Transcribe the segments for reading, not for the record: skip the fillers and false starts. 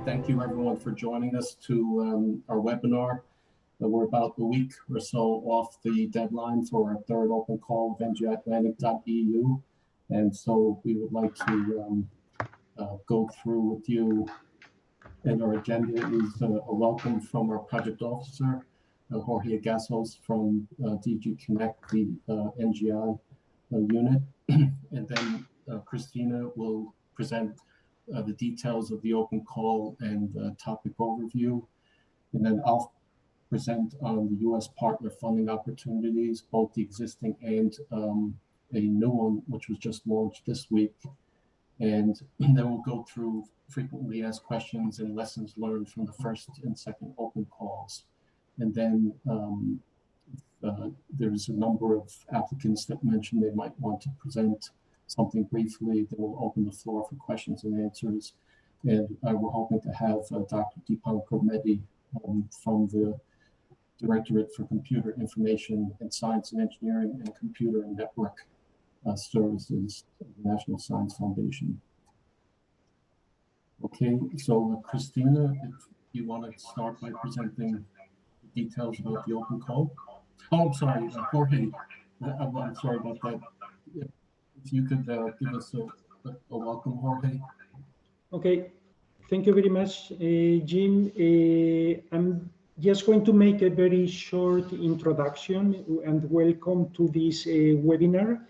thank you everyone for joining us to our webinar. We're about a week or so off the deadline for our third open call of NGIatlantic.eu. And so we would like to go through with you, and our agenda is a welcome from our project officer, Jorge Gassos from DG Connect, the NGI unit. And then Christina will present the details of the open call and topic overview. And then I'll present on the US partner funding opportunities, both the existing and a new one, which was just launched this week. And then we'll go through frequently asked questions and lessons learned from the first and second open calls. And then there's a number of applicants that mentioned they might want to present something briefly. Then we'll open the floor for questions and answers. And we're hoping to have Dr. Topical NGI from the Directorate for Computer Information and Science and Engineering and Computer and Network Services, the National Science Foundation. Okay, so Christina, if you want to start by presenting the details about the open call. Oh, I'm sorry, Jorge, I'm sorry about that. If you could give us a welcome, Jorge. Okay, thank you very much, Jim. I'm just going to make a very short introduction and welcome to this webinar.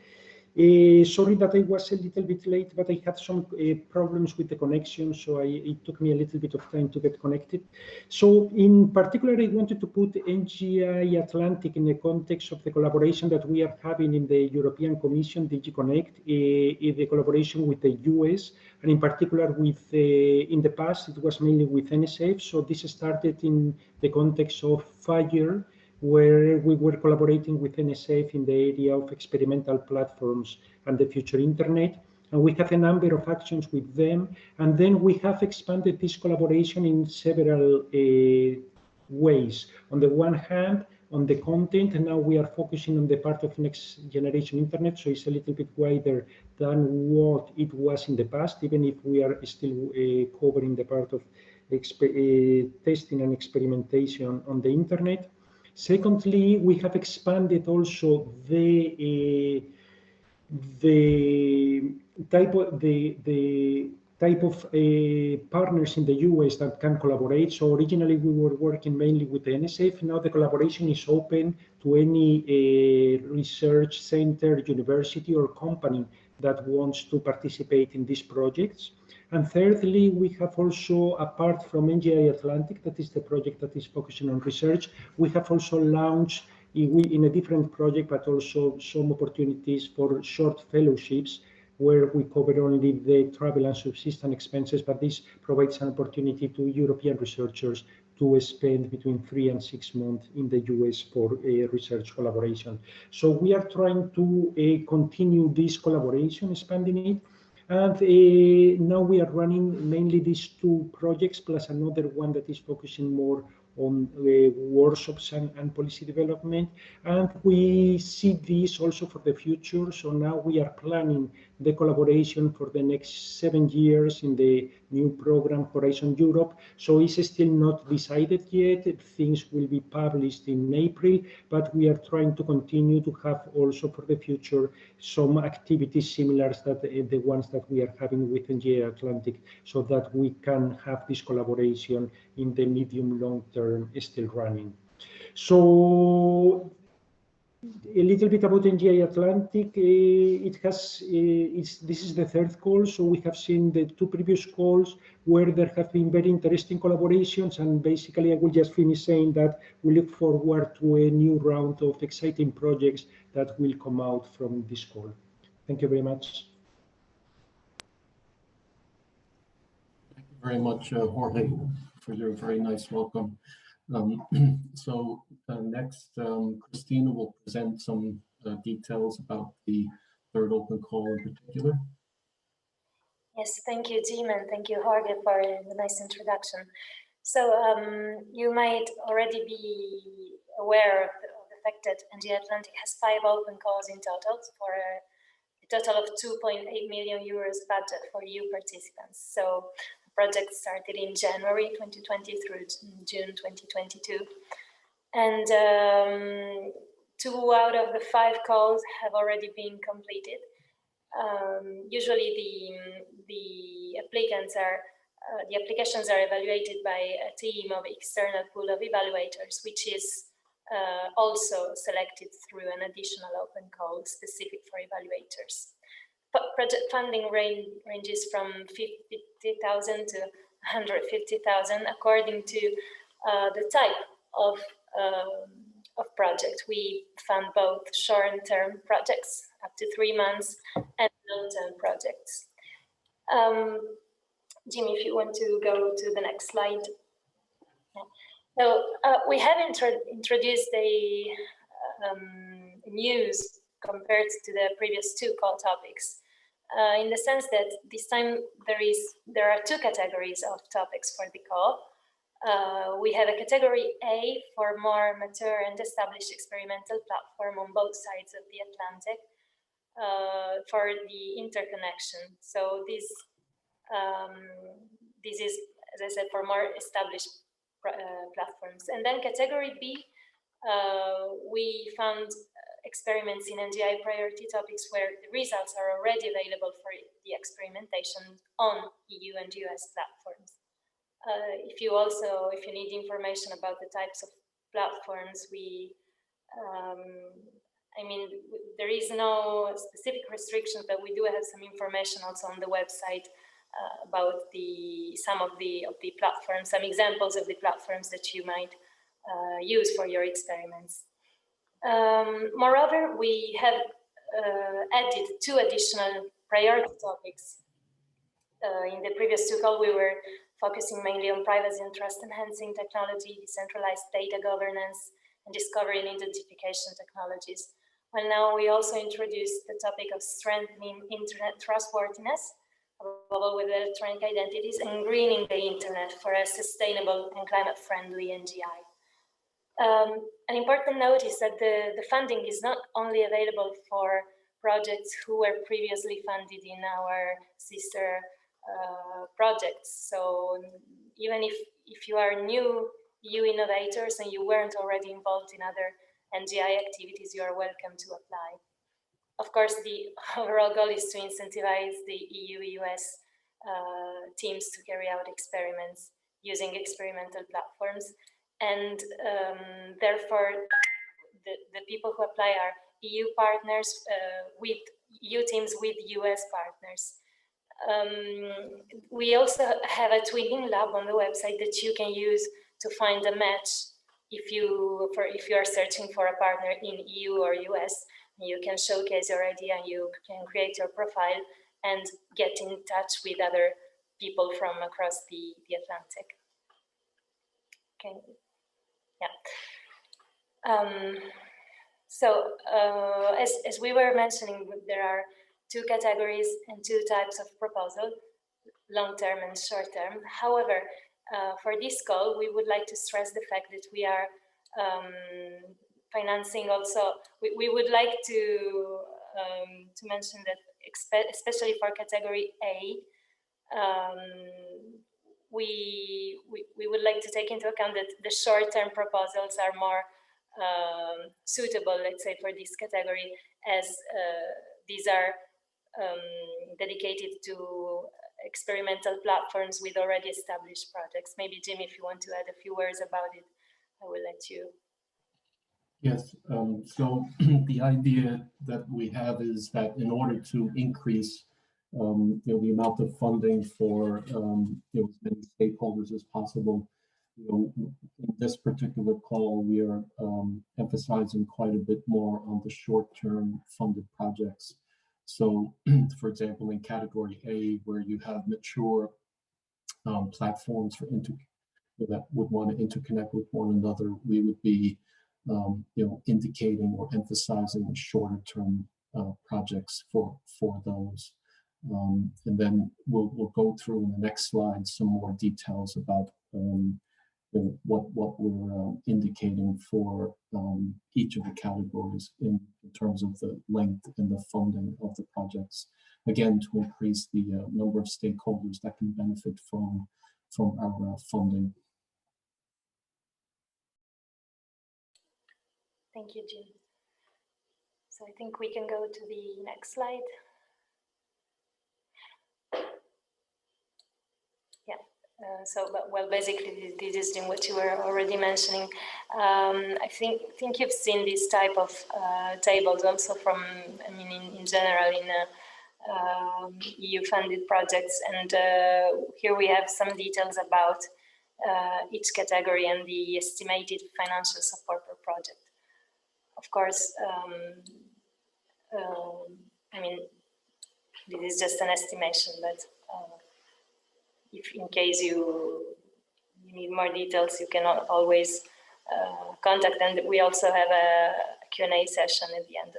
Sorry that I was a little bit late, but I had some problems with the connection, so it took me a little bit of time to get connected. So in particular, I wanted to put NGI Atlantic in the context of the collaboration that we are having in the European Commission, DG Connect, in the collaboration with the US, and in particular with, in the past, it was mainly with NSF. So this started in the context of FIRE, where we were collaborating with NSF in the area of experimental platforms and the future internet. And we have a number of actions with them. And then we have expanded this collaboration in several ways. On the one hand, on the content, and now we are focusing on the part of next generation internet. So it's a little bit wider than what it was in the past, even if we are still covering the part of testing and experimentation on the internet. Secondly, we have expanded also the type of partners in the US that can collaborate. So originally we were working mainly with the NSF. Now the collaboration is open to any research center, university, or company that wants to participate in these projects. And thirdly, we have also, apart from NGI Atlantic, that is the project that is focusing on research, we have also launched in a different project, but also some opportunities for short fellowships where we cover only the travel and subsistence expenses, but this provides an opportunity to European researchers to spend between 3 and 6 months in the US for research collaboration. So we are trying to continue this collaboration, expanding it. And now we are running mainly these 2 projects, plus another one that is focusing more on workshops and policy development. And we see this also for the future. So now we are planning the collaboration for the next 7 years in the new program Horizon Europe. So it's still not decided yet. Things will be published in April, but we are trying to continue to have also for the future some activities similar to the ones that we are having with NGI Atlantic, so that we can have this collaboration in the medium long term still running. So a little bit about NGI Atlantic. This is the 3rd call, so we have seen the 2 previous calls where there have been very interesting collaborations, and basically I will just finish saying that we look forward to a new round of exciting projects that will come out from this call. Thank you very much. Thank you very much, Jorge, for your very nice welcome. Next, Christina will present some details about the third open call in particular. Yes, thank you, Jim, and thank you, Jorge, for the nice introduction. So you might already be aware of the fact that NGI Atlantic has 5 open calls in total for a total of 2.8 million euros budget for EU participants. So project started in January 2020 through June 2022. And 2 out of the 5 calls have already been completed. Usually the applicants are the applications are evaluated by a team of external pool of evaluators, which is also selected through an additional open call specific for evaluators. Project funding ranges from 50,000 to 150,000 according to the type of project. We fund both short-term projects up to 3 months and long-term projects. Jimmy, if you want to go to the next slide. Yeah. So we have introduced a news compared to the previous 2 call topics, in the sense that this time there are 2 categories of topics for the call. We have a category A for more mature and established experimental platform on both sides of the Atlantic for the interconnection. So this is, as I said, for more established platforms. And then category B, we found experiments in NGI priority topics where the results are already available for the experimentation on EU and US platforms. If you need information about the types of platforms, there is no specific restrictions, but we do have some information also on the website about some of the platforms, some examples of the platforms that you might use for your experiments. Moreover, we have added 2 additional priority topics. In the previous 2 calls, we were focusing mainly on privacy and trust enhancing technology, decentralized data governance, and discovery and identification technologies. Well, now we also introduced the topic of strengthening internet trustworthiness, above all with electronic identities, and greening the internet for a sustainable and climate-friendly NGI. An important note is that the funding is not only available for projects who were previously funded in our sister projects. So even if you are new EU innovators and you weren't already involved in other NGI activities, you are welcome to apply. Of course, the overall goal is to incentivize the EU US teams to carry out experiments using experimental platforms. And therefore, the people who apply are EU partners with EU teams with US partners. We also have a twinning lab on the website that you can use to find a match if you are searching for a partner in EU or US. You can showcase your idea and you can create your profile and get in touch with other people from across the Atlantic. Okay. Yeah. As we were mentioning, there are 2 categories and 2 types of proposal, long-term and short-term. However, for this call, we would like to stress the fact that we are financing also. We would like to mention that, especially for category A, we would like to take into account that the short-term proposals are more suitable, let's say, for this category, as these are dedicated to experimental platforms with already established projects. Maybe, Jim, if you want to add a few words about it, I will let you. Yes, so the idea that we have is that in order to increase the amount of funding for as many stakeholders as possible, in this particular call, we are emphasizing quite a bit more on the short-term funded projects. So, for example, in category A, where you have mature platforms for that would want to interconnect with one another, we would be indicating or emphasizing shorter-term projects for those. And then we'll go through in the next slide some more details about what we're indicating for each of the categories in terms of the length and the funding of the projects. again, to increase the number of stakeholders that can benefit from our funding. Thank you, Jim. So I think we can go to the next slide. Well, basically, this is what you were already mentioning. I think you've seen this type of tables also from, I mean, in general in EU-funded projects, and here we have some details about each category and the estimated financial support per project. Of course, I mean, this is just an estimation, but if in case you need more details, you can always contact, and we also have a Q&A session at the end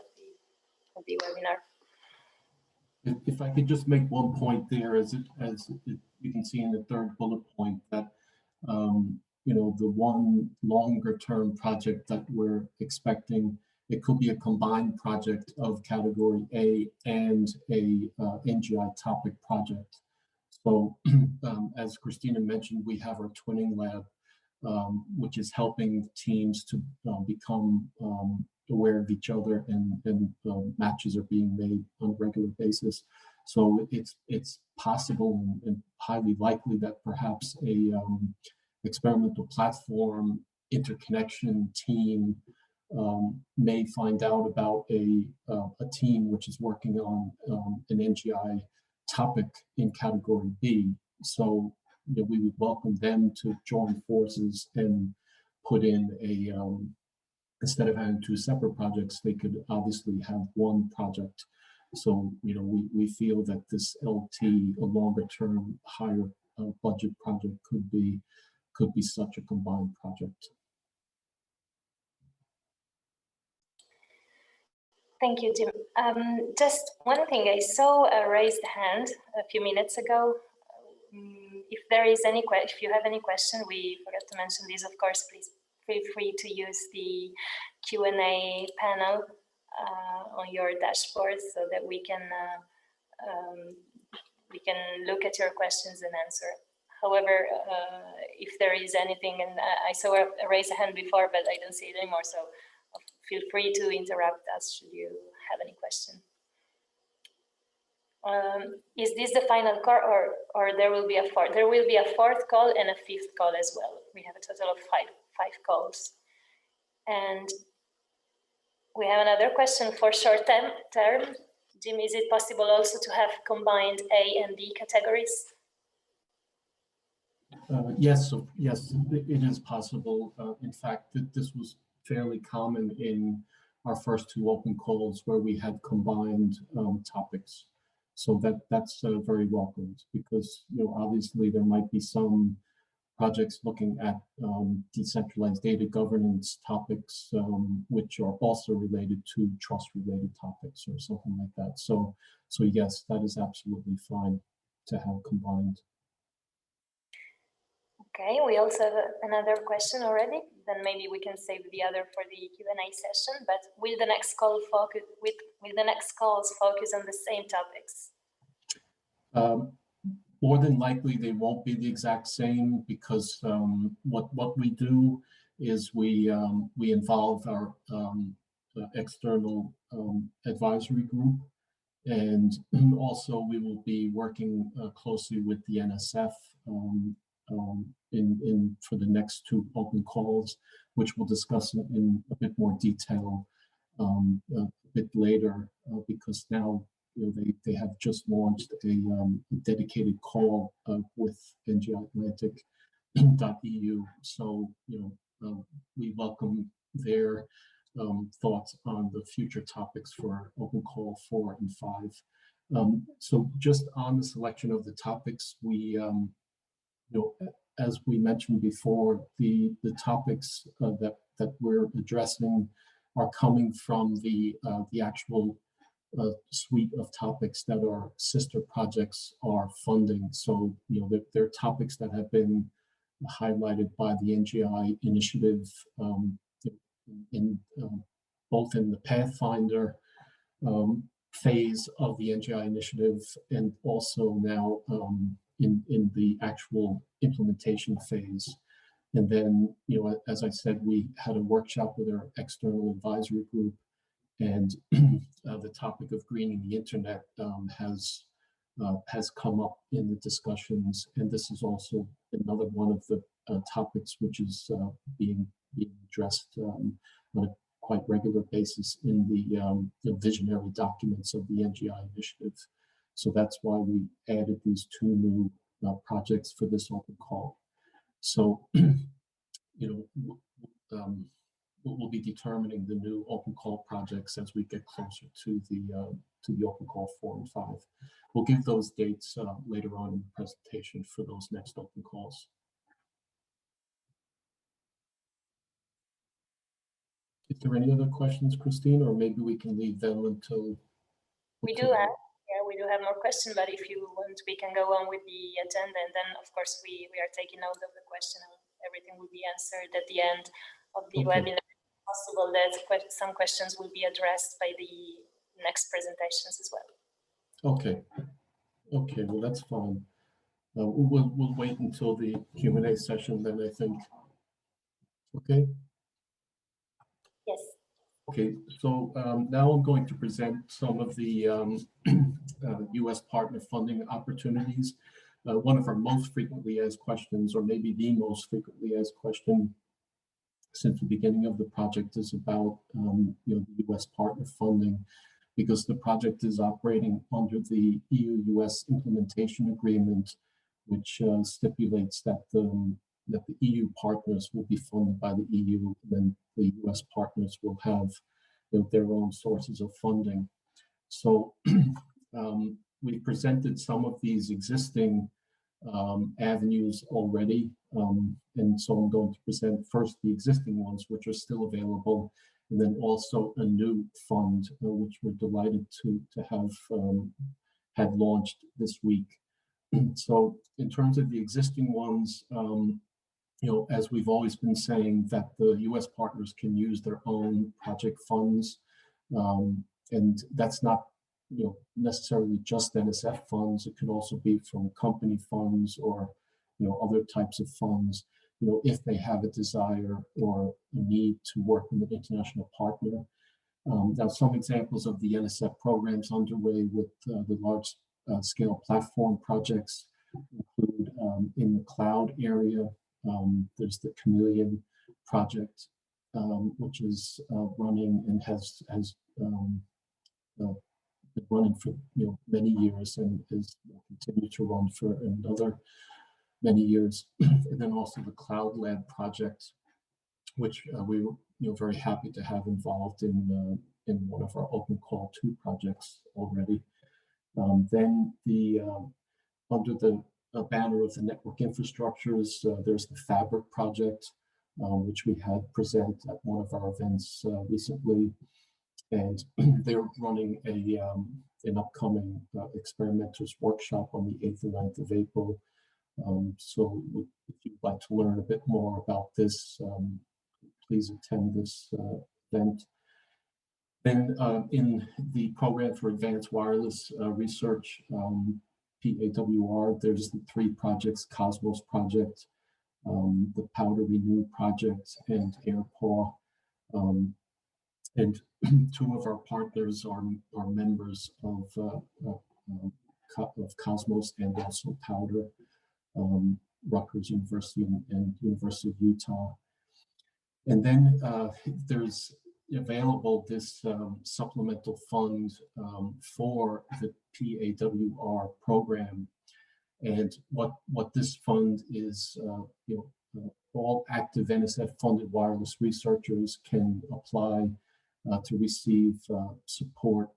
of the webinar. If I could just make one point there, as you can see in the third bullet point, that you know, the one longer term project that we're expecting, it could be a combined project of category A and a NGI topic project. So as Christina mentioned, we have our twinning lab, which is helping teams to become aware of each other, and matches are being made on a regular basis. So it's possible and highly likely that perhaps a experimental platform interconnection team may find out about a team which is working on an NGI topic in category B. So you know, we would welcome them to join forces and put in a, instead of having two separate projects, they could obviously have one project. So, you know, we feel that this LT, a longer term, higher budget project could be such a combined project. Thank you, Jim. Just one thing, I saw a raised hand a few minutes ago. If there is any if you have any question, we forgot to mention this, of course, please feel free to use the Q&A panel on your dashboard so that we can look at your questions and answer. However, if there is anything, and I saw a raise a hand before, but I don't see it anymore, so feel free to interrupt us should you have any question. Is this the final call, or there will be a fourth? There will be a fourth call and a fifth call as well. We have a total of five calls. And we have another question for short term. Jim, is it possible also to have combined A and B categories? Yes, it is possible. In fact, this was fairly common in our first two open calls where we had combined topics. So that's very welcomed, because you know, obviously there might be some projects looking at decentralized data governance topics, which are also related to trust-related topics or something like that. So yes, that is absolutely fine to have combined. Okay, we also have another question already. Then maybe we can save the other for the Q&A session. But will the next call focus? Will the next calls focus on the same topics? More than likely, they won't be the exact same, because what we do is we involve our external advisory group, and also we will be working closely with the NSF for the next two open calls, which we'll discuss in a bit more detail a bit later, because now you know, they have just launched a dedicated call with NGIatlantic.eu. So you know, we welcome their thoughts on the future topics for open call 4 and 5. So just on the selection of the topics, we you know, as we mentioned before, the topics that we're addressing are coming from the actual suite of topics that our sister projects are funding. So you know, they're topics that have been highlighted by the NGI initiative in both in the Pathfinder phase of the NGI initiative, and also now in the actual implementation phase. And then, as I said, we had a workshop with our external advisory group, and the topic of greening the internet has come up in the discussions, and this is also another one of the topics which is being addressed on a quite regular basis in the visionary documents of the NGI initiative. So that's why we added these two new projects for this open call. So, we'll be determining the new open call projects as we get closer to the open call 4 and 5. We'll give those dates later on in the presentation for those next open calls. Is there any other questions, Christine, or maybe we can leave them until? We do have more questions, but if you want, we can go on with the agenda, and then of course we are taking note of the question, and everything will be answered at the end of the webinar. It's possible that some questions will be addressed by the next presentations as well. Okay, well, that's fine. We'll wait until the Q&A session then, I think. Okay. Yes. Okay, so now I'm going to present some of the U.S. partner funding opportunities. One of our most frequently asked questions, or maybe the most frequently asked question since the beginning of the project, is about the U.S. partner funding, because the project is operating under the EU US implementation agreement, which stipulates that the EU partners will be funded by the EU, and then the US partners will have their own sources of funding. So we presented some of these existing avenues already, and so I'm going to present first the existing ones which are still available, and then also a new fund which we're delighted to have had launched this week. So in terms of the existing ones, as we've always been saying, that the US partners can use their own project funds, and that's not necessarily just NSF funds. It can also be from company funds or other types of funds, if they have a desire or a need to work with an international partner. Now, some examples of the NSF programs underway with the large scale platform projects include in the cloud area. There's the Chameleon project, which is running and has been running for many years, and is continue to run for another many years. And then also the Cloud Lab project, which we were very happy to have involved in one of our Open Call 2 projects already. Then the under the banner of the network infrastructures, there's the Fabric project, which we had present at one of our events recently, and they're running an upcoming experimenters workshop on the 8th and 9th of April. So if you'd like to learn a bit more about this, please attend this event. Then in the Program for Advanced Wireless Research, PAWR, there's the 3 projects: Cosmos project, the Powder Renew project, and AirPaw. And 2 of our partners are members of Cosmos and also Powder, Rutgers University and University of Utah. And then there's available this supplemental fund for the PAWR program. And what this fund is, all active NSF funded wireless researchers can apply to receive support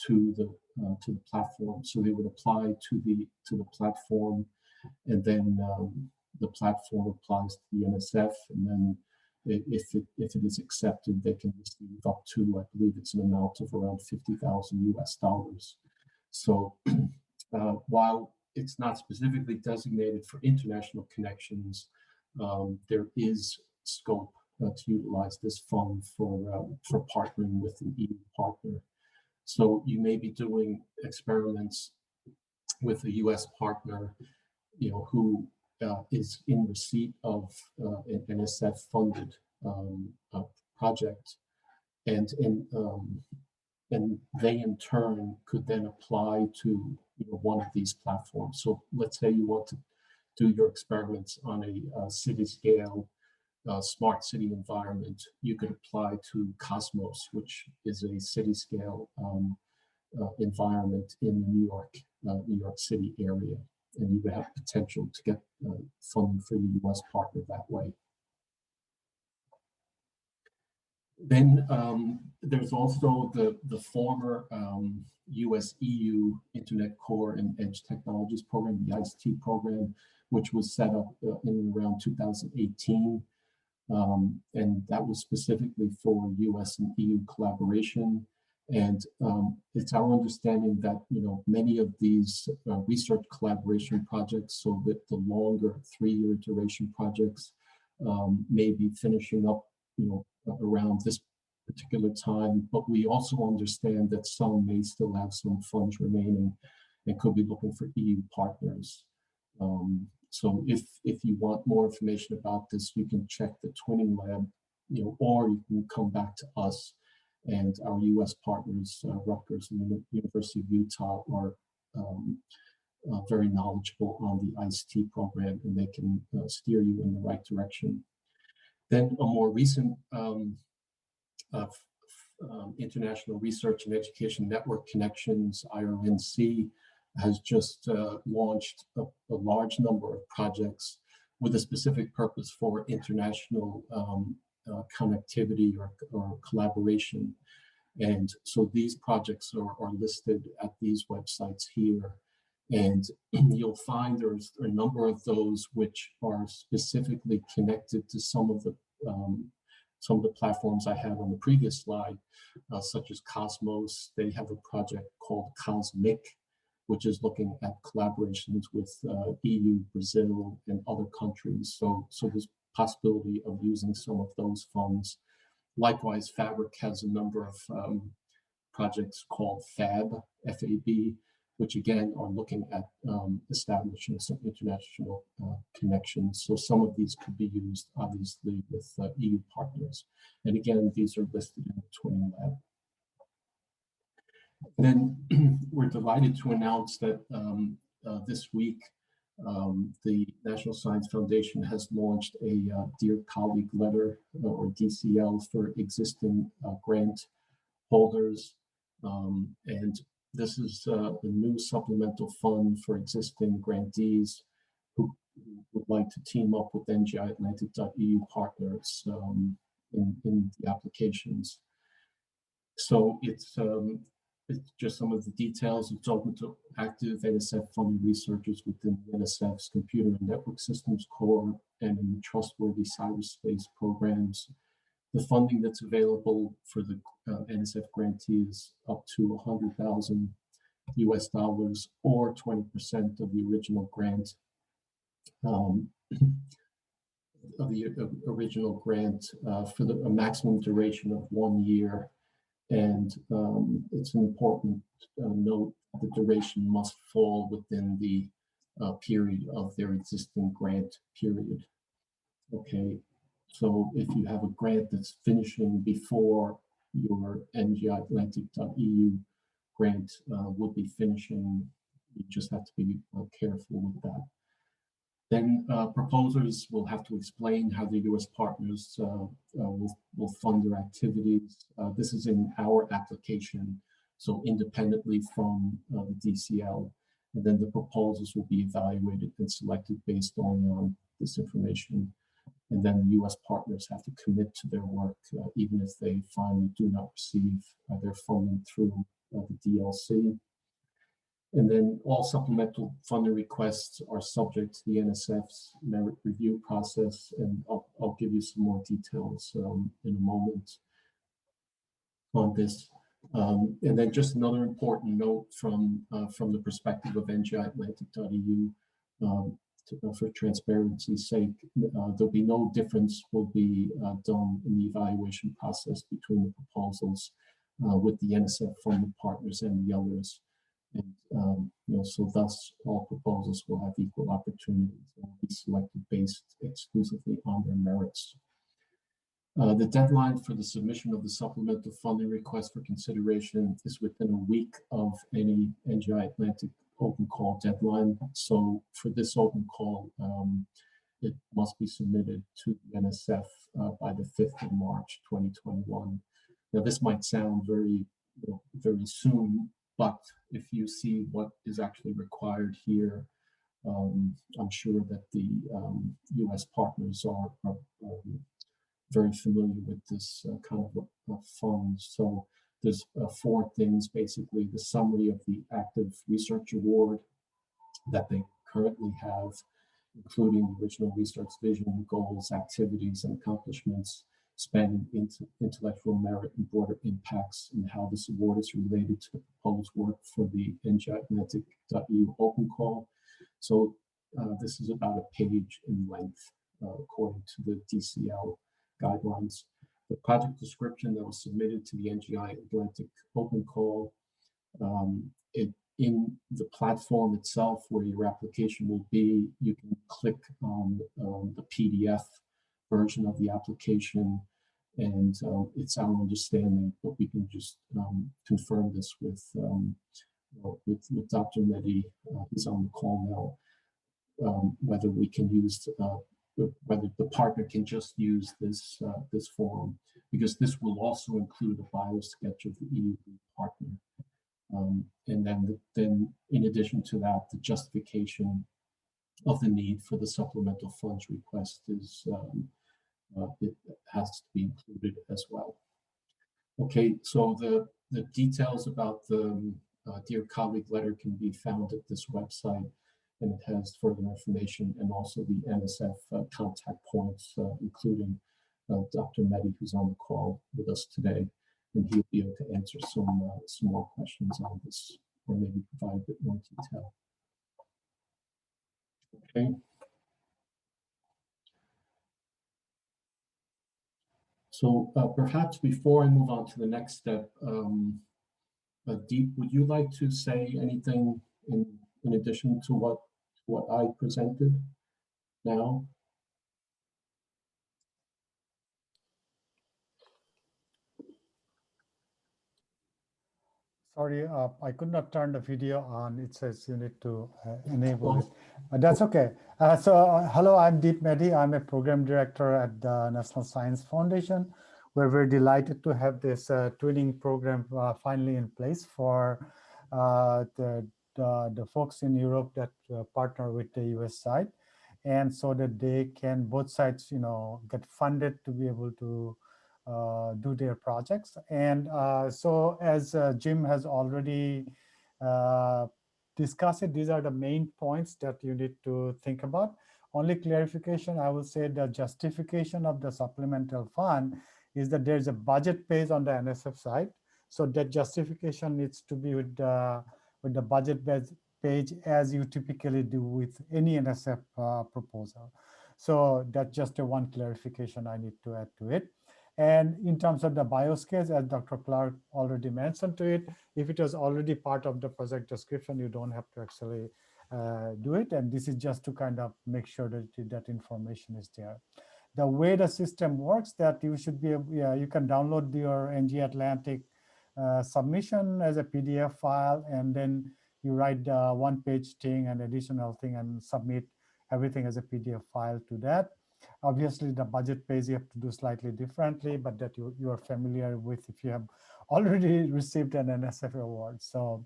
to the platform. So they would apply to the platform, and then the platform applies to the NSF, and then if it is accepted, they can receive up to, I believe it's an amount of around $50,000 US. So while it's not specifically designated for international connections, there is scope to utilize this fund for partnering with an EU partner. So you may be doing experiments with a US partner, who is in receipt of an NSF-funded project, and they in turn could then apply to one of these platforms. So let's say you want to do your experiments on a city scale smart city environment. You could apply to Cosmos, which is a city scale environment in the New York City area, and you would have potential to get funding for your US partner that way. Then there's also the former US-EU Internet Core and Edge Technologies program, the ICT program, which was set up in around 2018. And that was specifically for US and EU collaboration. And it's our understanding that many of these research collaboration projects, so that the longer 3-year duration projects, may be finishing up around this particular time, but we also understand that some may still have some funds remaining and could be looking for EU partners. So if you want more information about this, you can check the Twinning Lab, or you can come back to us, and our US partners, Rutgers and the University of Utah, are very knowledgeable on the ICT program, and they can steer you in the right direction. Then a more recent International Research and Education Network Connections, IRNC, has just launched a large number of projects with a specific purpose for international connectivity or collaboration. And so these projects are listed at these websites here. And you'll find there's a number of those which are specifically connected to some of the platforms I had on the previous slide, such as Cosmos. They have a project called Cosmic, which is looking at collaborations with EU, Brazil, and other countries. So there's possibility of using some of those funds. Likewise, Fabric has a number of projects called FAB, F-A-B, which again are looking at establishing some international connections. So some of these could be used, obviously, with EU partners. And again, these are listed in the Twinning Lab. Then we're delighted to announce that this week, the National Science Foundation has launched a Dear Colleague letter, or DCL, for existing grant holders. And this is a new supplemental fund for existing grantees who would like to team up with NGIatlantic.eu partners in the applications. So it's just some of the details. It's open to active NSF-funded researchers within NSF's Computer and Network Systems Core and in the trustworthy cyberspace programs. The funding that's available for the NSF grantee is up to $100,000 US, or 20% of the original grant. For a maximum duration of 1 year. And it's an important note, the duration must fall within the period of their existing grant period. Okay, so if you have a grant that's finishing before your NGIatlantic.eu grant would be finishing, you just have to be careful with that. Then proposers will have to explain how the US partners will fund their activities. This is in our application, so independently from the DCL. And then the proposals will be evaluated and selected based on this information. And then the US partners have to commit to their work, even if they finally do not receive their funding through the DLC. And then all supplemental funding requests are subject to the NSF's merit review process, and I'll give you some more details in a moment on this. And then just another important note from the perspective of NGIatlantic.eu, for transparency's sake, there'll be no difference will be done in the evaluation process between the proposals. with the NSF funded partners and the others. And so thus all proposals will have equal opportunities and will be selected based exclusively on their merits. The deadline for the submission of the supplemental funding request for consideration is within a week of any NGI Atlantic open call deadline. So for this open call, it must be submitted to the NSF by the 5th of March, 2021. Now, this might sound very soon, but if you see what is actually required here, I'm sure that the US partners are very familiar with this kind of fund. So there's 4 things, basically: the summary of the active research award that they currently have, including the original research vision, goals, activities, and accomplishments, spanning intellectual merit and broader impacts, and how this award is related to the proposed work for the NGIatlantic.eu Open call. So this is about a page in length, according to the DCL guidelines. The project description that was submitted to the NGI Atlantic Open call, in the platform itself where your application will be, you can click on the PDF version of the application, and it's our understanding, but we can just confirm this with Dr. Mehdi. He's on the call now, whether we can use whether the partner can just use this this form, because this will also include a bio sketch of the EU partner. And then in addition to that, the justification of the need for the supplemental funds request is it has to be included as well. Okay, so the details about the Dear Colleague letter can be found at this website, and it has further information and also the NSF contact points, including Dr. Mehdi, who's on the call with us today, and he'll be able to answer some more questions on this, or maybe provide a bit more detail. Okay. So perhaps before I move on to the next step, Deep, would you like to say anything in addition to what I presented now? Sorry, I could not turn the video on. It says you need to enable it. That's okay. Hello, I'm Deep Mehdi. I'm a program director at the National Science Foundation. We're very delighted to have this twinning program finally in place for the folks in Europe that partner with the US side, and so that they can, both sides, get funded to be able to do their projects. And so as Jim has already discussed it, these are the main points that you need to think about. Only clarification, I will say the justification of the supplemental fund is that there's a budget page on the NSF side. So that justification needs to be with the budget page, as you typically do with any NSF proposal. So that's just a one clarification I need to add to it. And in terms of the biosketch, as Dr. Clark already mentioned to it, if it was already part of the project description, you don't have to actually do it. And this is just to kind of make sure that that information is there. The way the system works, that you should be, you can download your NG Atlantic submission as a PDF file, and then you write the one-page thing and additional thing and submit everything as a PDF file to that. Obviously, the budget page you have to do slightly differently, but that you are familiar with if you have already received an NSF award. So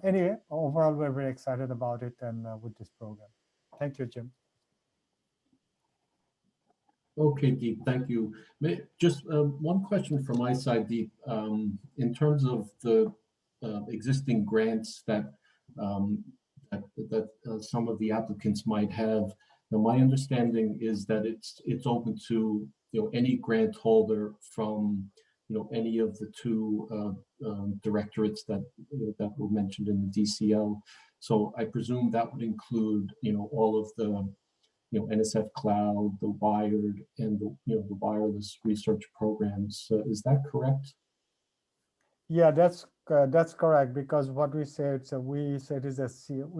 anyway, overall, we're very excited about it and with this program. Thank you, Jim. Okay, Deep, thank you. Just one question from my side, Deep. In terms of the existing grants that some of the applicants might have, now my understanding is that it's open to any grant holder from any of the 2 directorates that were mentioned in the DCL. So I presume that would include all of the NSF Cloud, the wired, and the wireless research programs. Is that correct? Yeah, that's correct, because what we say, we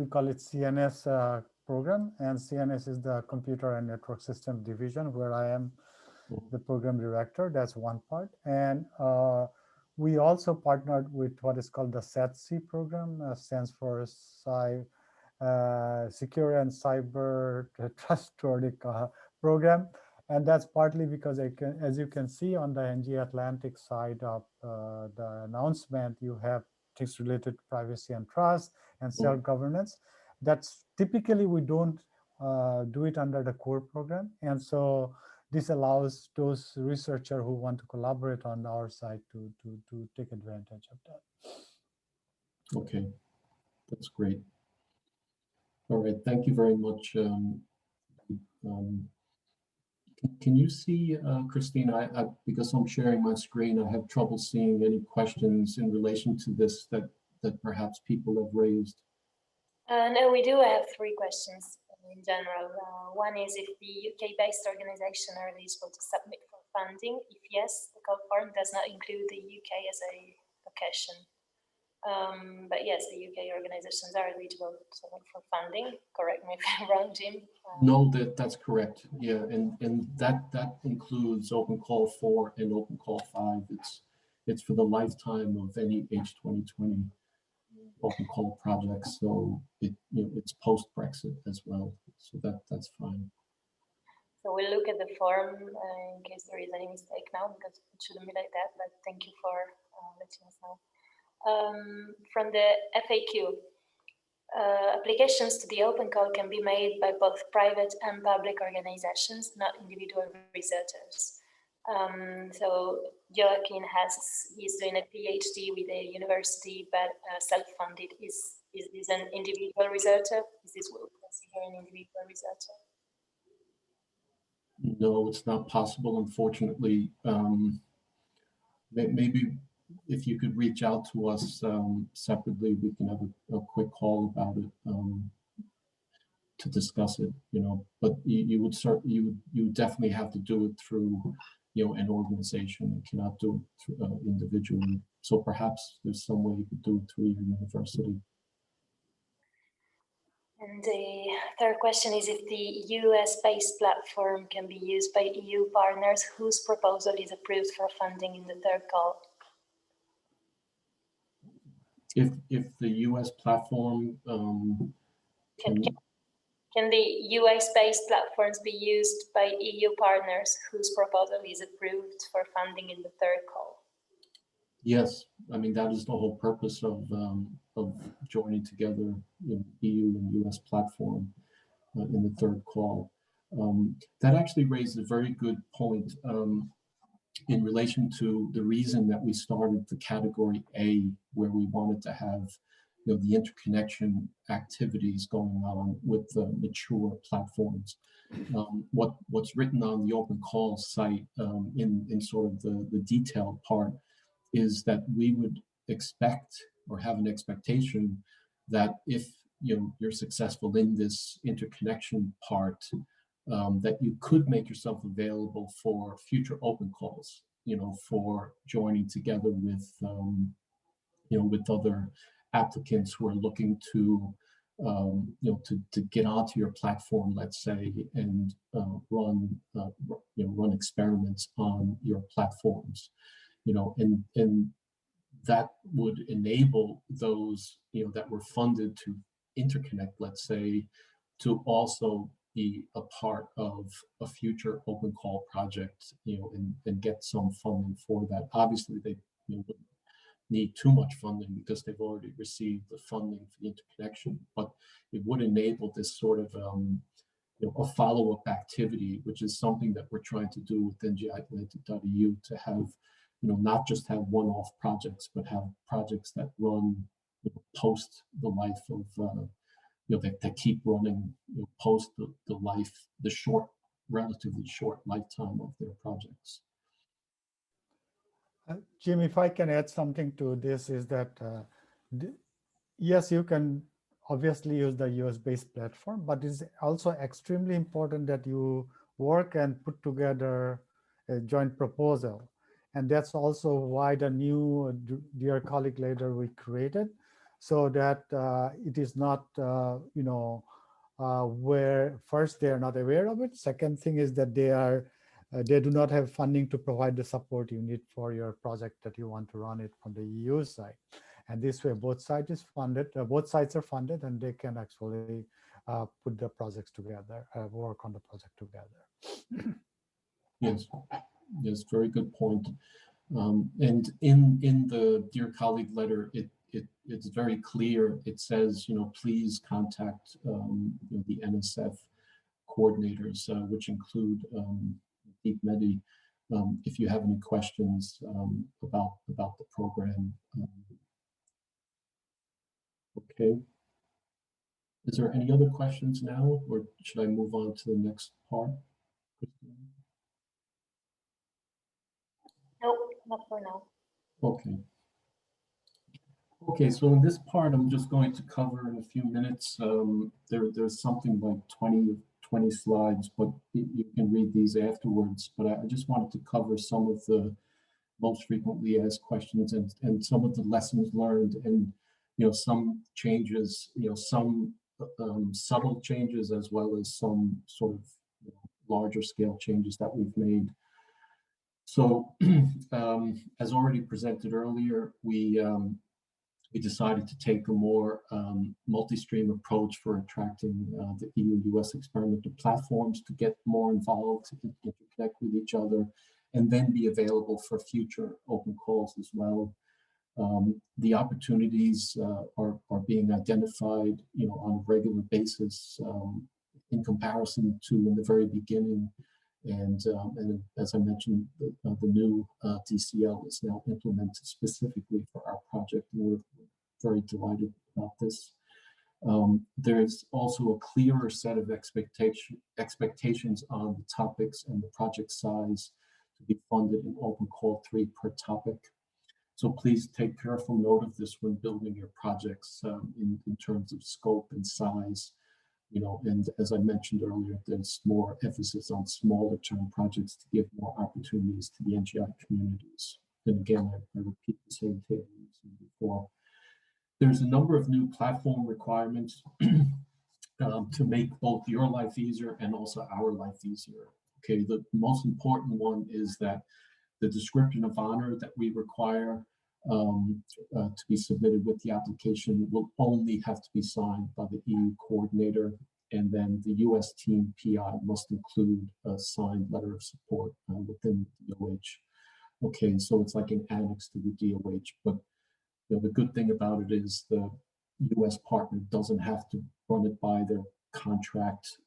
call it CNS program, and CNS is the Computer and Network System Division, where I am the program director. That's one part. And we also partnered with what is called the SATC program, stands for Secure and Cyber Trustworthy Program. And that's partly because as you can see on the NGIatlantic side of the announcement, you have things related to privacy and trust and self-governance. That's typically we don't do it under the core program. And so this allows those researchers who want to collaborate on our side to take advantage of that. Okay, that's great. All right, thank you very much. Can you see, Christina, because I'm sharing my screen, I have trouble seeing any questions in relation to this that perhaps people have raised. No, we do have 3 questions in general. One is if the UK-based organization are eligible to submit for funding. If yes, the call form does not include the UK as a location. But yes, the UK organizations are eligible for funding. Correct me if I'm wrong, Jim. No, that's correct. Yeah, and that includes Open Call 4 and Open Call 5. It's for the lifetime of any H2020 Open Call projects. So it's post Brexit as well. So that's fine. So we'll look at the form in case there is any mistake now, because it shouldn't be like that. But thank you for letting us know. From the FAQ, applications to the open call can be made by both private and public organizations, not individual researchers. So Joaquin he's doing a PhD with a university, but self-funded. Is this an individual researcher? Is this what we consider an individual researcher? No, it's not possible, unfortunately. Maybe if you could reach out to us separately, we can have a quick call about it to discuss it. But you would definitely have to do it through an organization. You cannot do it through, individually. So perhaps there's some way you could do it through your university. And the third question is if the US-based platform can be used by EU partners whose proposal is approved for funding in the third call. If the US platform can the US-based platforms be used by EU partners whose proposal is approved for funding in the third call? Yes, I mean that is the whole purpose of joining together EU and US platform in the third call. That actually raised a very good point in relation to the reason that we started the category A, where we wanted to have the interconnection activities going on with the mature platforms. What's written on the Open Call site in sort of the detailed part is that we would expect or have an expectation that if you're successful in this interconnection part, that you could make yourself available for future open calls, for joining together with with other applicants who are looking to to get onto your platform, let's say, and run experiments on your platforms. And that would enable those that were funded to interconnect, let's say, to also be a part of a future open call project, and get some funding for that. Obviously, they wouldn't need too much funding because they've already received the funding for the interconnection, but it would enable this sort of a follow-up activity, which is something that we're trying to do with NGIatlantic.eu, to have not just have one-off projects, but have projects that run post the life of that keep running post the life, the relatively short lifetime of their projects. Jim, if I can add something to this, is that yes, you can obviously use the US-based platform, but it's also extremely important that you work and put together a joint proposal. And that's also why the new dear colleague letter we created, so that it is not, where first they are not aware of it. Second thing is that they do not have funding to provide the support you need for your project that you want to run it from the EU side. And this way, both sides are funded, and they can actually put the projects together, work on the project together. Yes, very good point. And in the dear colleague letter, it's very clear. It says, please contact the NSF coordinators, which include Deep Medi, if you have any questions about the program. Okay. Is there any other questions now, or should I move on to the next part? Nope, not for now. Okay. Okay, so in this part, I'm just going to cover in a few minutes. There's something like 20 slides, but you can read these afterwards. But I just wanted to cover some of the most frequently asked questions and some of the lessons learned, and some changes, some subtle changes, as well as some sort of larger scale changes that we've made. So as already presented earlier, we decided to take a more multi-stream approach for attracting the EU US experimental platforms to get more involved, to interconnect with each other, and then be available for future open calls as well. The opportunities are being identified, on a regular basis in comparison to in the very beginning. And as I mentioned, the new DCL is now implemented specifically for our project, and we're very delighted about this. There's also a clearer set of expectations on the topics and the project size to be funded in Open Call 3 per topic. So please take careful note of this when building your projects in terms of scope and size. And as I mentioned earlier, there's more emphasis on smaller term projects to give more opportunities to the NGI communities. And again, I repeat the same thing before. There's a number of new platform requirements to make both your life easier and also our life easier. Okay, the most important one is that the description of honor that we require to be submitted with the application will only have to be signed by the EU coordinator, and then the US team PI must include a signed letter of support within the DOH. Okay, so it's like an annex to the DOH, but the good thing about it is the US partner doesn't have to run it by their contract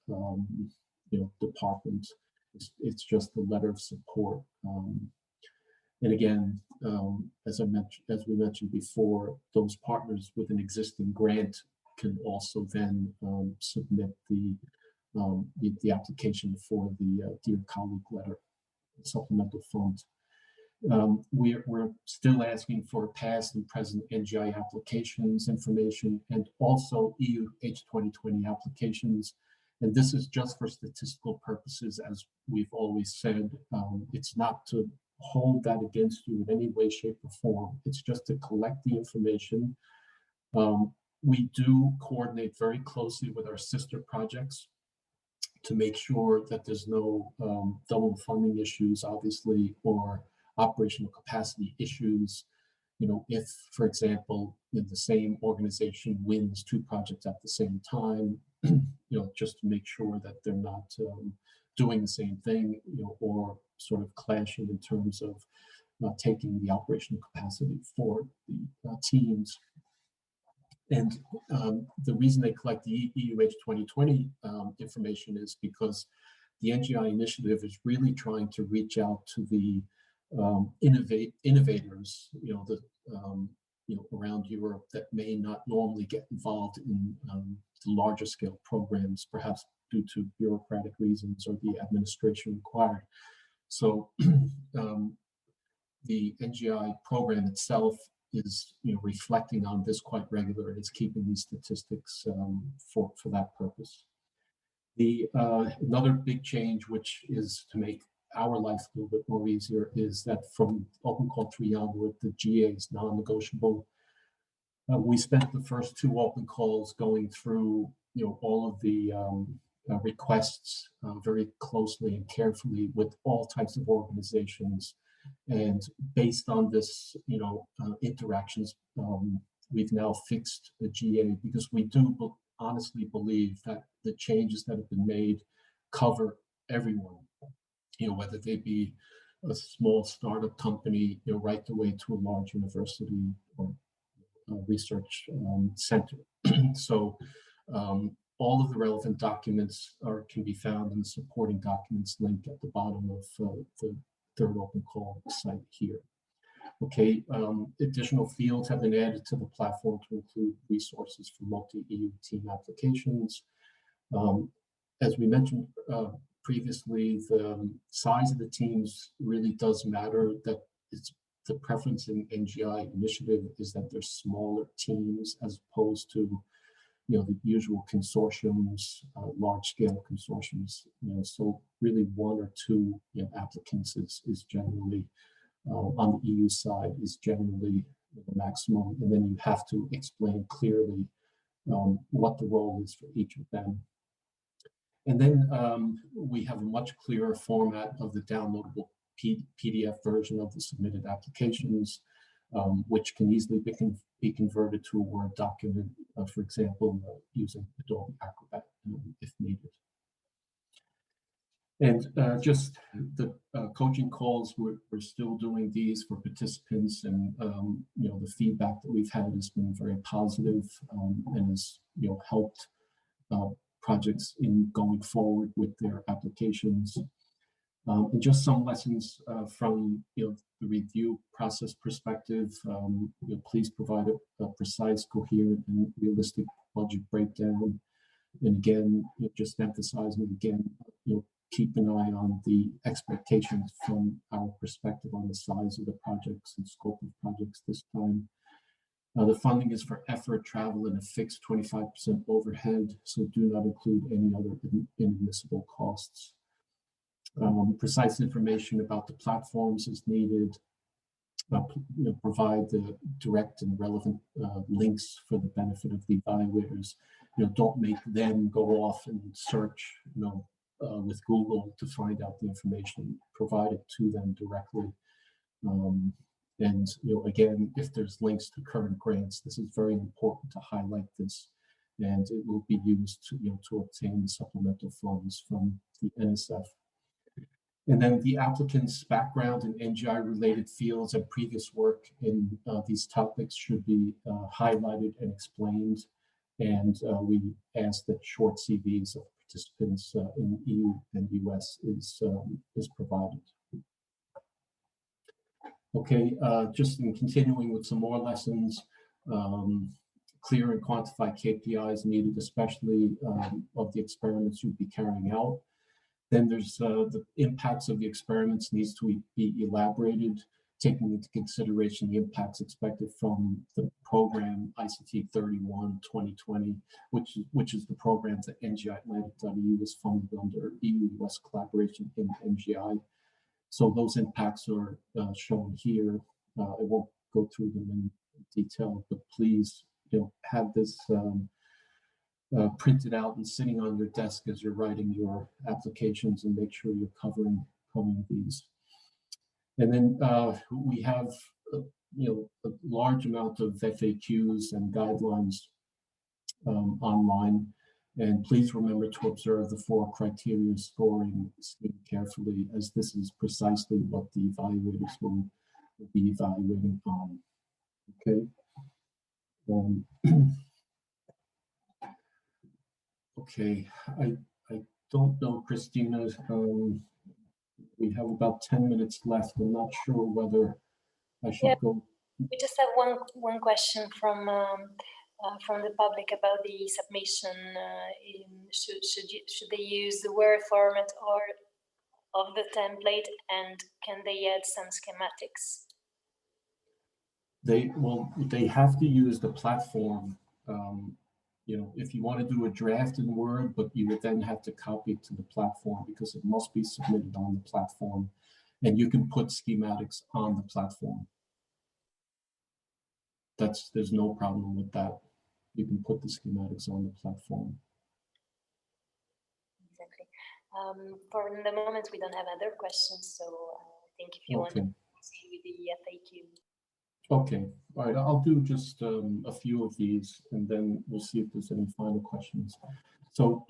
department. It's just the letter of support. And again, as we mentioned before, those partners with an existing grant can also then submit the application for the dear colleague letter supplemental fund. We're still asking for past and present NGI applications information, and also EU H2020 applications. And this is just for statistical purposes, as we've always said. It's not to hold that against you in any way, shape, or form. It's just to collect the information. We do coordinate very closely with our sister projects to make sure that there's no double funding issues, obviously, or operational capacity issues. If, for example, the same organization wins two projects at the same time, just to make sure that they're not doing the same thing, or sort of clashing in terms of taking the operational capacity for the teams. And the reason they collect the EU H2020 information is because the NGI initiative is really trying to reach out to the innovators, around Europe that may not normally get involved in the larger scale programs, perhaps due to bureaucratic reasons or the administration required. So the NGI program itself is reflecting on this quite regularly, and it's keeping these statistics for that purpose. The another big change, which is to make our life a little bit more easier is that from open call 3 onward, the GA is non-negotiable. We spent the first 2 open calls going through, all of the requests very closely and carefully with all types of organizations. And based on this, interactions, we've now fixed the GA because we do honestly believe that the changes that have been made cover everyone, whether they be a small startup company, right the way to a large university or research center. So all of the relevant documents can be found in the supporting documents link at the bottom of the third open call site here. Okay, additional fields have been added to the platform to include resources for multi-EU team applications. As we mentioned previously, the size of the teams really does matter. That it's the preference in NGI initiative is that they're smaller teams as opposed to, the usual consortiums, large-scale consortiums. So really 1 or 2 applicants is generally on the EU side is generally the maximum, and then you have to explain clearly what the role is for each of them. And then we have a much clearer format of the downloadable PDF version of the submitted applications, which can easily be converted to a Word document, for example, using Adobe Acrobat if needed. And just the coaching calls, we're still doing these for participants, and the feedback that we've had has been very positive and has helped projects in going forward with their applications. And just some lessons from the review process perspective. Please provide a precise, coherent, and realistic budget breakdown. And again, just emphasizing again, keep an eye on the expectations from our perspective on the size of the projects and scope of projects this time. The funding is for effort, travel, and a fixed 25% overhead, so do not include any other inadmissible costs. Precise information about the platforms is needed. Provide the direct and relevant links for the benefit of the evaluators. Don't make them go off and search, with Google to find out the information. Provide it to them directly. And again, if there's links to current grants, this is very important to highlight this, and it will be used to obtain the supplemental funds from the NSF. And then the applicant's background in NGI-related fields and previous work in these topics should be highlighted and explained. And we ask that short CVs of participants in EU and US is provided. Okay, just in continuing with some more lessons, clear and quantify KPIs needed, especially of the experiments you'd be carrying out. Then there's the impacts of the experiments needs to be elaborated, taking into consideration the impacts expected from the program ICT 31-2020, which is the program that NGIatlantic.eu is funded under EU US collaboration in NGI. So those impacts are shown here. I won't go through them in detail, but please, have this printed out and sitting on your desk as you're writing your applications, and make sure you're covering these. And then we have, a large amount of FAQs and guidelines online. And please remember to observe the 4 criteria scoring scheme carefully, as this is precisely what the evaluators will be evaluating on. Okay. Okay, I don't know, Christina. We have about 10 minutes left. I'm not sure whether I should go. We just have one question from the public about the submission. Should they use the Word format or of the template, and can they add some schematics? They have to use the platform if you want to do a draft in Word, but you would then have to copy it to the platform because it must be submitted on the platform, and you can put schematics on the platform. There's no problem with that. You can put the schematics on the platform. Exactly. For the moment, we don't have other questions, so I think if you want to proceed with the FAQ. Okay, all right, I'll do just a few of these, and then we'll see if there's any final questions. So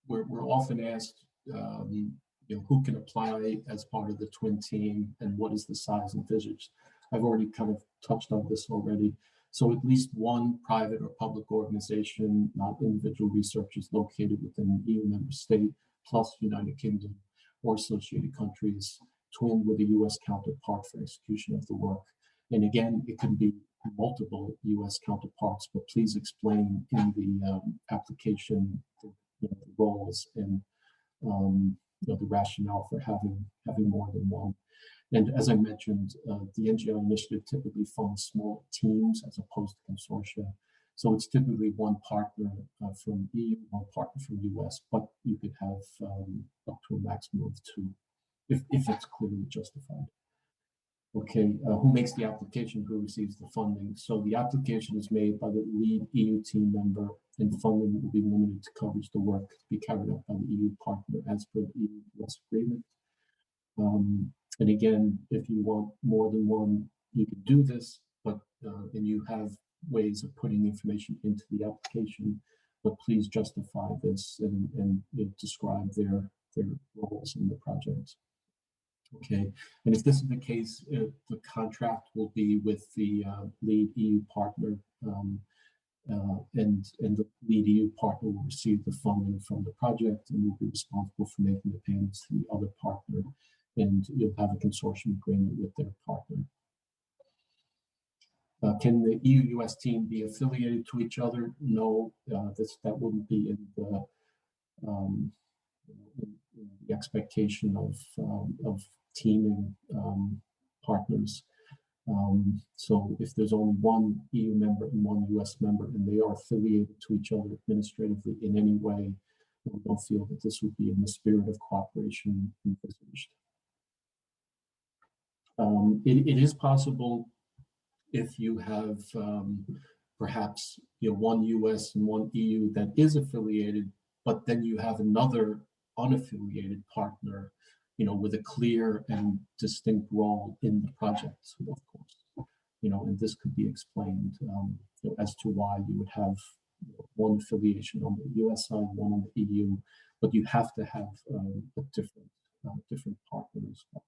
we're often asked, who can apply as part of the twin team, and what is the size envisaged? I've already kind of touched on this already. So at least one private or public organization, not individual researchers located within an EU member state, plus United Kingdom or associated countries, twinned with a US counterpart for execution of the work. And again, it can be multiple US counterparts, but please explain in the application the roles and the rationale for having more than one. And as I mentioned, the NGI initiative typically funds small teams as opposed to consortia. So it's typically one partner from EU, one partner from US, but you could have up to a maximum of two if it's clearly justified. Okay, who makes the application, who receives the funding? So the application is made by the lead EU team member, and funding will be limited to coverage the work to be carried out by the EU partner as per the EU-US agreement. And again, if you want more than one, you can do this, but and you have ways of putting information into the application, but please justify this and describe their roles in the project. Okay, and if this is the case, the contract will be with the lead EU partner, and the lead EU partner will receive the funding from the project and will be responsible for making the payments to the other partner, and you'll have a consortium agreement with their partner. Can the EU-US team be affiliated to each other? No, that wouldn't be in the expectation of teaming partners. So if there's only one EU member and one US member, and they are affiliated to each other administratively in any way, we don't feel that this would be in the spirit of cooperation envisaged. It is possible if you have perhaps one US and one EU that is affiliated, but then you have another unaffiliated partner, with a clear and distinct role in the project, of course. And this could be explained as to why you would have one affiliation on the US side, one on the EU, but you have to have a different partner as well.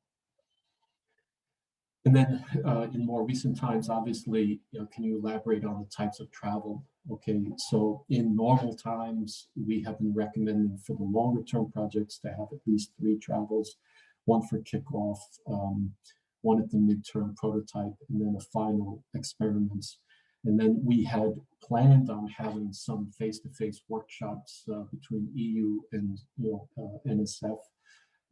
And then in more recent times, obviously, can you elaborate on the types of travel? Okay, so in normal times, we have been recommending for the longer term projects to have at least 3 travels, one for kickoff, one at the midterm prototype, and then a final experiments. And then we had planned on having some face-to-face workshops between EU and NSF.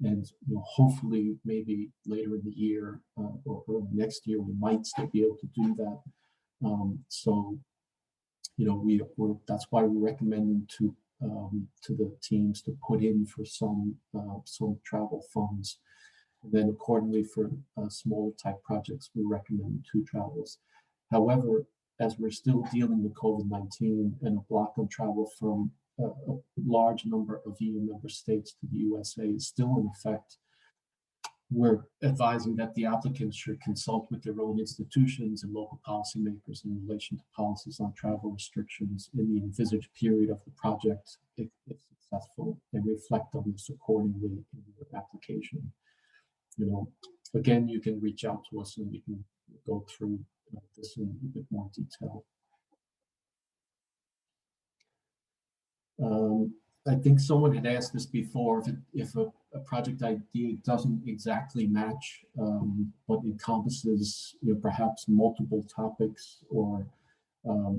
And hopefully, maybe later in the year or early next year, we might still be able to do that. So, that's why we're recommending to the teams to put in for some travel funds. And then, accordingly, for smaller type projects, we recommend 2 travels. However, as we're still dealing with COVID-19 and a block on travel from a large number of EU member states to the USA is still in effect, we're advising that the applicants should consult with their own institutions and local policymakers in relation to policies on travel restrictions in the envisaged period of the project, if successful, and reflect on this accordingly in your application. Again, you can reach out to us and we can go through this in a bit more detail. I think someone had asked this before, if a project idea doesn't exactly match, but encompasses perhaps multiple topics or a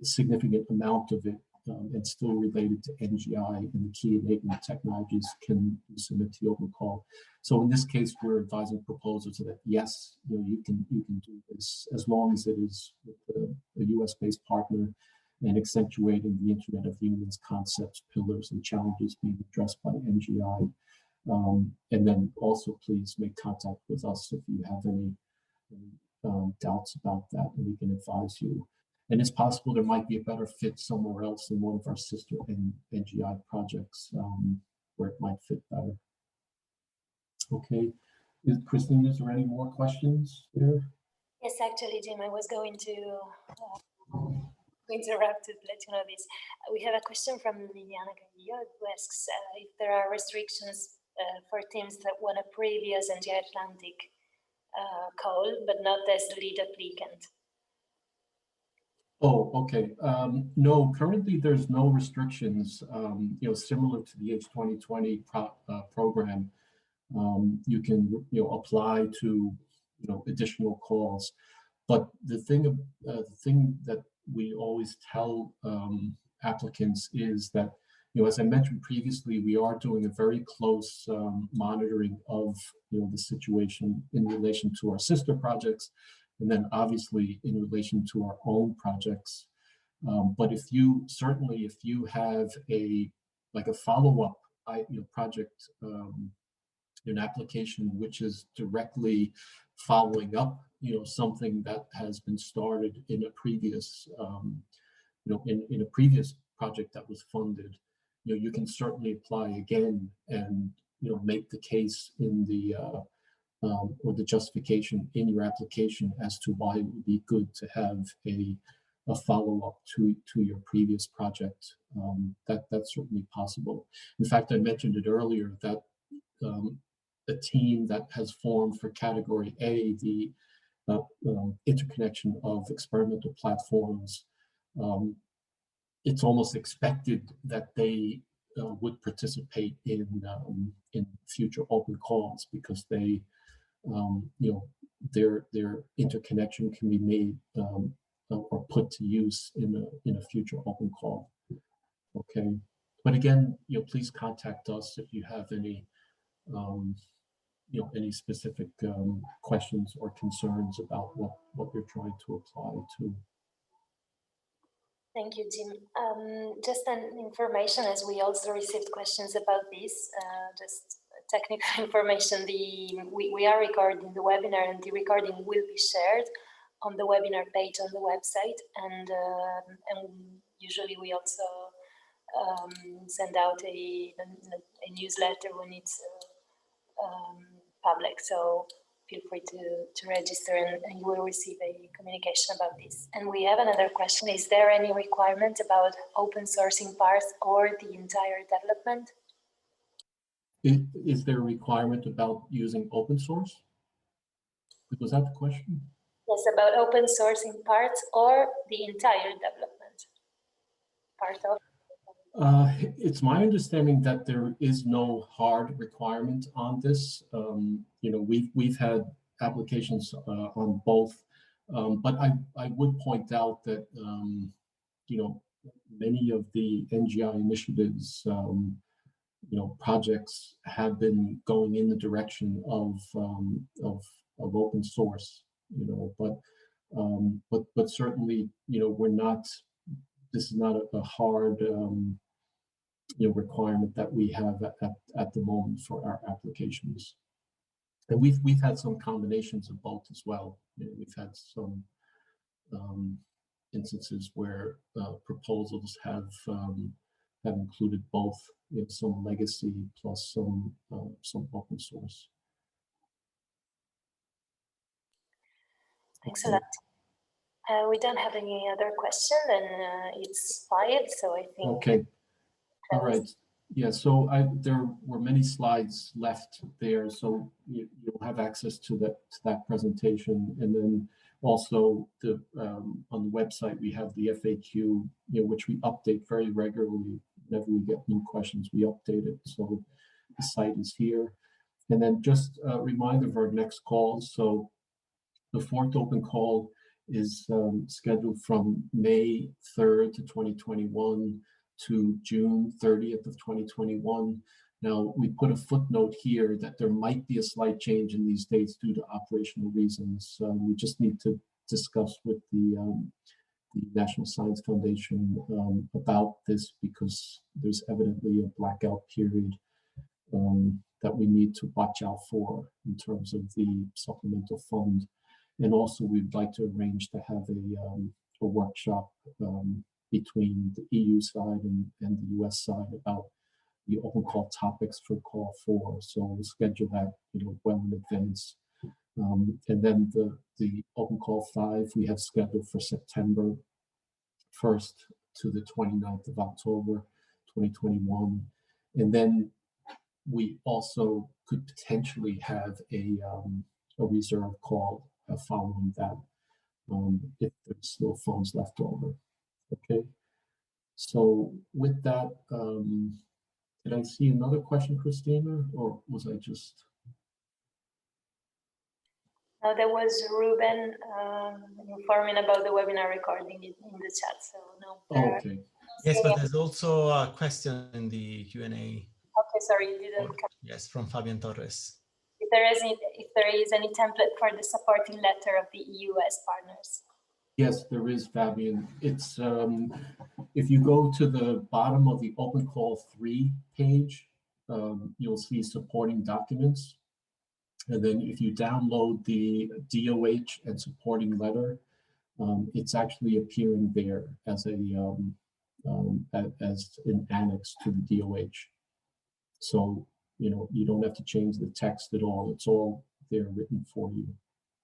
significant amount of it and still related to NGI and the key enabling technologies can submit to the open call. So in this case, we're advising proposals that yes, you can do this as long as it is with a US-based partner and accentuating the Internet of Humans concepts, pillars, and challenges being addressed by NGI. And then also please make contact with us if you have any doubts about that, and we can advise you. And it's possible there might be a better fit somewhere else in one of our sister NGI projects where it might fit better. Okay, Christine, is there any more questions there? Yes, actually, Jim, I was going to interrupt to let you know this. We have a question from Liliana Carrillo who asks if there are restrictions for teams that won a previous NGIatlantic call, but not as lead applicant. Oh, okay. No, currently there's no restrictions. Similar to the H2020 program, you can apply to additional calls. But the thing that we always tell applicants is that as I mentioned previously, we are doing a very close monitoring of the situation in relation to our sister projects, and then obviously in relation to our own projects. But if you have a follow-up project, an application which is directly following up something that has been started in a previous in a previous project that was funded, you can certainly apply again and make the case in the or the justification in your application as to why it would be good to have a follow-up to your previous project. That's certainly possible. In fact, I mentioned it earlier that a team that has formed for category A, the interconnection of experimental platforms, it's almost expected that they would participate in future open calls because they, their interconnection can be made or put to use in a future open call. Okay, but again, please contact us if you have any any specific questions or concerns about what you're trying to apply to. Thank you, Jim. Just an information, as we also received questions about this, just technical information. We are recording the webinar, and the recording will be shared on the webinar page on the website, and usually we also send out a newsletter when it's public. So feel free to register, and you will receive a communication about this. And we have another question. Is there any requirement about open sourcing parts or the entire development? Is there a requirement about using open source? Was that the question? Yes, about open sourcing parts or the entire development part of. It's my understanding that there is no hard requirement on this. We've had applications on both, but I would point out that many of the NGI initiatives, projects have been going in the direction of open source. But certainly we're not. This is not a hard requirement that we have at the moment for our applications. And we've had some combinations of both as well. We've had some instances where proposals have included both some legacy plus some open source. Thanks a lot. We don't have any other question, and it's 5, so I think. Okay. All right. Yeah. So there were many slides left there, so you'll have access to that presentation, and then also on the website we have the FAQ, which we update very regularly. Whenever we get new questions, we update it. So the site is here, and then just a reminder of our next calls. So the 4th open call is scheduled from May 3rd to 2021. to June 30th of 2021. Now, we put a footnote here that there might be a slight change in these dates due to operational reasons. We just need to discuss with the National Science Foundation about this, because there's evidently a blackout period that we need to watch out for in terms of the supplemental fund. And also, we'd like to arrange to have a workshop between the EU side and the US side about the open call topics for call 4. So we'll schedule that, well in advance. And then the open call 5 we have scheduled for September 1st to the 29th of October 2021. And then we also could potentially have a reserve call following that, if there's still funds left over. Okay. So with that, did I see another question, Christina, or was I just? No, there was Ruben informing about the webinar recording in the chat. So no. Oh, okay. Yes, but there's also a question in the Q&A. Okay, sorry, you didn't come. Yes, from Fabian Torres. If there is any template for the supporting letter of the EU US partners. Yes, there is, Fabian. It's if you go to the bottom of the Open Call 3 page, you'll see supporting documents. And then if you download the DOH and supporting letter, it's actually appearing there as an annex to the DOH. So, you don't have to change the text at all. It's all there written for you,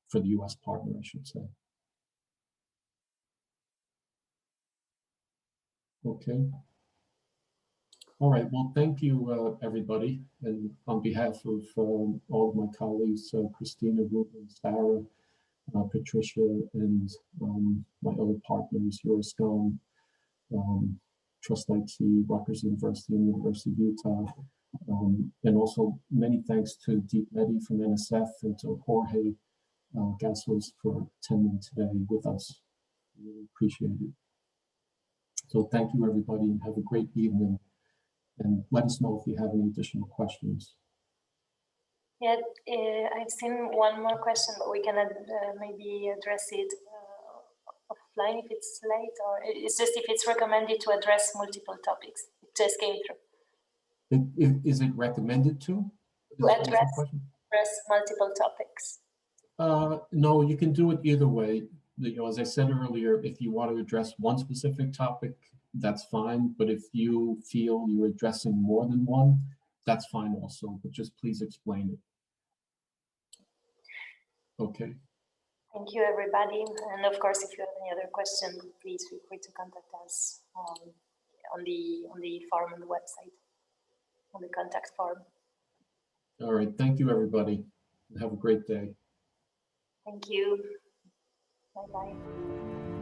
for the US partner, I should say. Okay. All right. Well, thank you, everybody. And on behalf of all of my colleagues, Christina, Ruben, Sarah, Patricia, and my other partners, Euroscom, Trust IT, Rutgers University, and University of Utah. And also many thanks to Deep Medi from NSF and to Jorge Gassos for attending today with us. Really appreciate it. So thank you, everybody, and have a great evening. And let us know if you have any additional questions. Yeah, I've seen one more question, but we can maybe address it offline if it's late, or it's just if it's recommended to address multiple topics. It just came through. Is it recommended to? Address multiple topics. No, you can do it either way. As I said earlier, if you want to address one specific topic, that's fine. But if you feel you're addressing more than one, that's fine also. But just please explain it. Okay. Thank you, everybody. And of course, if you have any other questions, please feel free to contact us on the form on the website, on the contact form. All right. Thank you, everybody. Have a great day. Thank you. Bye-bye.